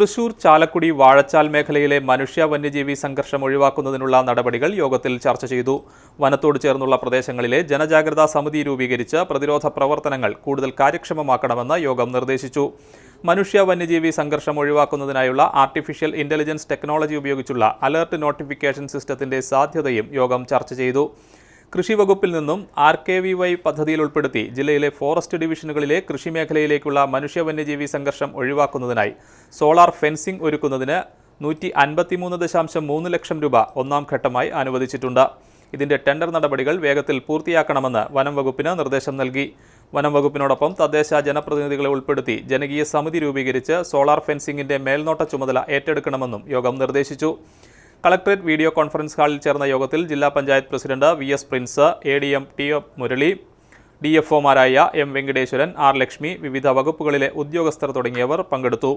തൃശൂർ ചാലക്കുടി വാഴച്ചാൽ മേഖലയിലെ മനുഷ്യ വന്യജീവി സംഘർഷം ഒഴിവാക്കുന്നതിനുള്ള നടപടികൾ യോഗത്തിൽ ചർച്ച ചെയ്തു. വനത്തോട് ചേർന്നുള്ള പ്രദേശങ്ങളിലെ ജനജാഗ്രതാ സമിതി രൂപീകരിച്ച് പ്രതിരോധ പ്രവർത്തനങ്ങൾ കൂടുതൽ കാര്യക്ഷമമാക്കണമെന്ന് യോഗം നിർദ്ദേശിച്ചു. മനുഷ്യ വന്യജീവി സംഘർഷം ഒഴിവാക്കുന്നതിനായുള്ള ആർട്ടിഫിഷ്യൽ ഇന്റലിജൻസ് ടെക്നോളജി ഉപയോഗിച്ചുള്ള അലർട്ട് നോട്ടിഫിക്കേഷൻ സിസ്റ്റത്തിന്റെ സാധ്യതയും യോഗം ചർച്ച ചെയ്തു. കൃഷി വകുപ്പിൽ നിന്നും RKVY പദ്ധതിയിൽ ഉൾപ്പെടുത്തി ജില്ലയിലെ ഫോറസ്റ്റ് ഡിവിഷനുകളിലെ കൃഷിമേഖലയിലേക്കുള്ള മനുഷ്യ വന്യജീവി സംഘർഷം ഒഴിവാക്കുന്നതിനായി സോളാർ ഫെൻസിംഗ് ഒരുക്കുന്നതിന് 153.3 ലക്ഷം രൂപ ഒന്നാം ഘട്ടമായി അനുവദിച്ചിട്ടുണ്ട്. ഇതിന്റെ ടെൻഡർ നടപടികൾ വേഗത്തിൽ പൂർത്തിയാക്കണമെന്ന് വനം വകുപ്പിന് നിർദ്ദേശം നൽകി. വനം വകുപ്പിനോടൊപ്പം തദ്ദേശ ജനപ്രതിനിധികളെ ഉൾപ്പെടുത്തി ജനകീയ സമിതി രൂപീകരിച്ച് സോളാർ ഫെൻസിംഗിന്റെ മേൽനോട്ട ചുമതല ഏറ്റെടുക്കണമെന്നും യോഗം നിർദ്ദേശിച്ചു. കളക്ടറേറ്റ് വീഡിയോ കോൺഫറൻസ് ഹാളിൽ ചേർന്ന യോഗത്തിൽ ജില്ലാ panchayat president VS Prince, ADM T Murali, DFOമാരായ M വെങ്കടേശ്വരൻ, R ലക്ഷ്മി, വിവിധ വകുപ്പുകളിലെ ഉദ്യോഗസ്ഥർ തുടങ്ങിയവർ പങ്കെടുത്തു.